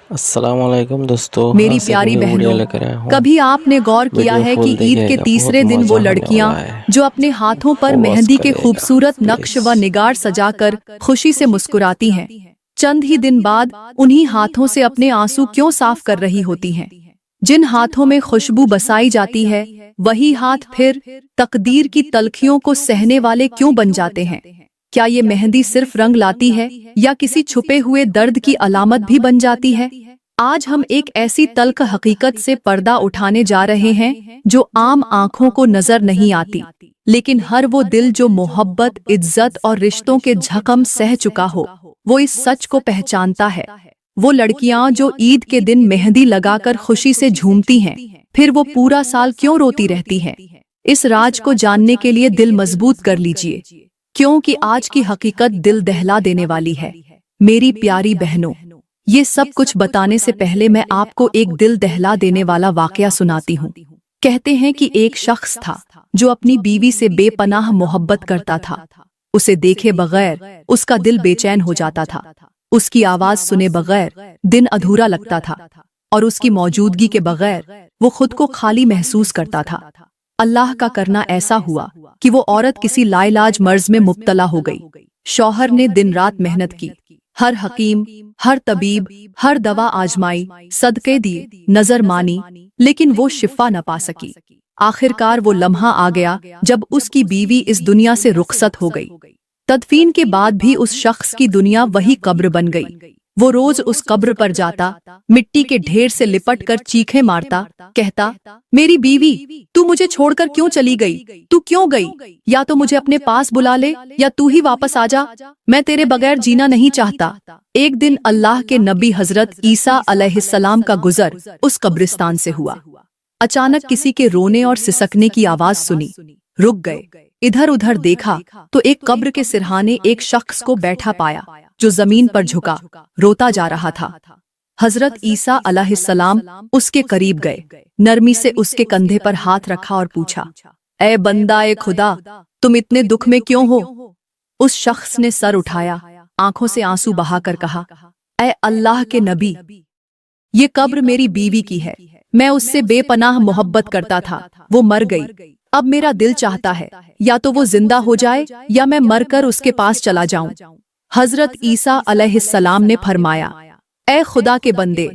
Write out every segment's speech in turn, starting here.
अस्सलाम वालेकुम दोस्तों, मेरी प्यारी बहनों, कभी आपने गौर किया है कि ईद के तीसरे दिन वो लड़कियां जो अपने हाथों पर मेहंदी के खूबसूरत नक्श व निगार सजाकर खुशी से मुस्कुराती हैं, चंद ही दिन बाद उन्हीं हाथों से अपने आंसू क्यों साफ कर रही होती हैं? जिन हाथों में खुशबू बसाई जाती है, वही हाथ फिर तकदीर की तलखियों को सहने वाले क्यों बन जाते हैं? क्या ये मेहंदी सिर्फ रंग लाती है या किसी छुपे हुए दर्द की अलामत भी बन जाती है? आज हम एक ऐसी तल्ख हकीकत से पर्दा उठाने जा रहे हैं जो आम आंखों को नजर नहीं आती, लेकिन हर वो दिल जो मोहब्बत, इज्जत और रिश्तों के जख्म सह चुका हो, वो इस सच को पहचानता है। वो लड़कियां जो ईद के दिन मेहंदी लगाकर खुशी से झूमती हैं, फिर वो पूरा साल क्यों रोती रहती हैं? इस राज को जानने के लिए दिल मजबूत कर लीजिए, क्योंकि आज की हकीकत दिल दहला देने वाली है। मेरी प्यारी बहनों, ये सब कुछ बताने से पहले मैं आपको एक दिल दहला देने वाला वाकया सुनाती हूँ। कहते हैं कि एक शख्स था जो अपनी बीवी से बेपनाह मोहब्बत करता था। उसे देखे बगैर उसका दिल बेचैन हो जाता था। उसकी आवाज सुने बगैर दिन अधूरा लगता था और उसकी मौजूदगी के बगैर वो खुद को खाली महसूस करता था। अल्लाह का करना ऐसा हुआ कि वो औरत किसी लाइलाज मर्ज में मुब्तला हो गई। शौहर ने दिन रात मेहनत की, हर हकीम, हर तबीब, हर दवा आजमाई, सदके दिए, नजर मानी, लेकिन वो शिफा न पा सकी। आखिरकार वो लम्हा आ गया जब उसकी बीवी इस दुनिया से रुखसत हो गई। तदफीन के बाद भी उस शख्स की दुनिया वही कब्र बन गई। वो रोज उस कब्र पर जाता, मिट्टी के ढेर से लिपट कर चीखें मारता, कहता, मेरी बीवी, तू मुझे छोड़कर क्यों चली गई? तू क्यों गई? या तो मुझे अपने पास बुला ले या तू ही वापस आ जा। मैं तेरे बगैर जीना नहीं चाहता। एक दिन अल्लाह के नबी हजरत ईसा अलैहिस्सलाम का गुजर उस कब्रिस्तान से हुआ। अचानक किसी के रोने और सिसकने की आवाज सुनी। रुक गए, इधर उधर देखा तो एक कब्र के सिरहाने एक शख्स को बैठा पाया जो जमीन पर झुका रोता जा रहा था। हजरत ईसा अलैहिस्सलाम उसके करीब गए, नरमी से उसके कंधे पर हाथ रखा और पूछा, ऐ बंदा ए खुदा, तुम इतने दुख में क्यों हो? उस शख्स ने सर उठाया, आंखों से आंसू बहाकर कहा, ऐ अल्लाह के नबी, ये कब्र मेरी बीवी की है। मैं उससे बेपनाह मोहब्बत करता था, वो मर गई। अब मेरा दिल चाहता है या तो वो जिंदा हो जाए या मैं मरकर उसके पास चला जाऊं। हजरत ईसा अलैहिस्सलाम ने फरमाया, ऐ खुदा के बंदे,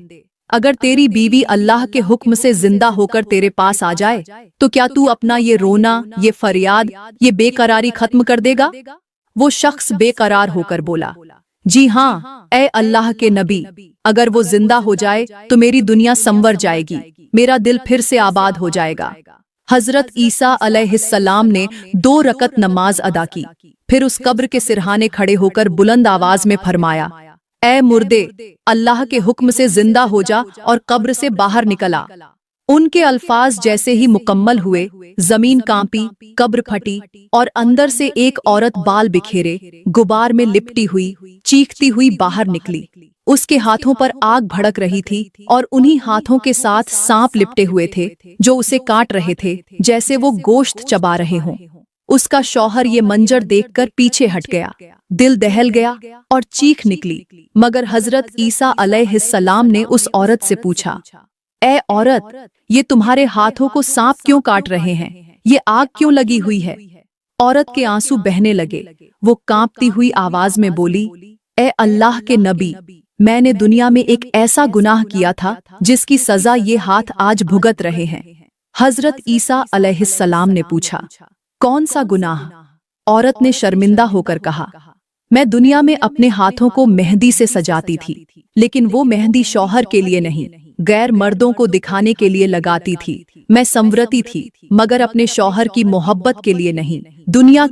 अगर तेरी बीवी अल्लाह के हुक्म से जिंदा होकर तेरे पास आ जाए तो क्या तू अपना ये रोना, ये फरियाद, ये बेकरारी खत्म कर देगा? वो शख्स बेकरार होकर बोला, जी हाँ, ऐ अल्लाह के नबी, अगर वो जिंदा हो जाए तो मेरी दुनिया संवर जाएगी, मेरा दिल फिर से आबाद हो जाएगा। हजरत ईसा अलैहिस्सलाम ने 2 रकत नमाज अदा की, फिर उस कब्र के सिरहाने खड़े होकर बुलंद आवाज में फरमाया, ऐ मुर्दे, अल्लाह के हुक्म से जिंदा हो जा और कब्र से बाहर निकला। उनके अल्फाज जैसे ही मुकम्मल हुए, जमीन कांपी, कब्र फटी और अंदर से एक औरत बाल बिखेरे, गुबार में लिपटी हुई, चीखती हुई बाहर निकली। उसके हाथों पर आग भड़क रही थी और उन्हीं हाथों के साथ सांप लिपटे हुए थे जो उसे काट रहे थे, जैसे वो गोश्त चबा रहे हों। उसका शौहर ये मंजर देखकर पीछे हट गया, दिल दहल गया और चीख निकली। मगर हजरत ईसा अलैहिस्सलाम ने उस औरत से पूछा, ऐ औरत, ये तुम्हारे हाथों को सांप क्यों काट रहे हैं? ये आग क्यों लगी हुई है? औरत के आंसू बहने लगे। वो कांपती हुई आवाज में बोली, ऐ अल्लाह के नबी, मैंने दुनिया में एक ऐसा गुनाह किया था जिसकी सजा ये हाथ आज भुगत रहे हैं। हजरत ईसा अलैहिस्सलाम ने पूछा, कौन सा गुनाह? औरत ने शर्मिंदा होकर कहा, मैं दुनिया में अपने हाथों को मेहंदी से सजाती थी, लेकिन वो मेहंदी शौहर के लिए नहीं, गैर मर्दों को दिखाने के लिए लगाती थी। मैं संवरती थी, मगर अपने शौहर की मोहब्बत के लिए नहीं, दुनिया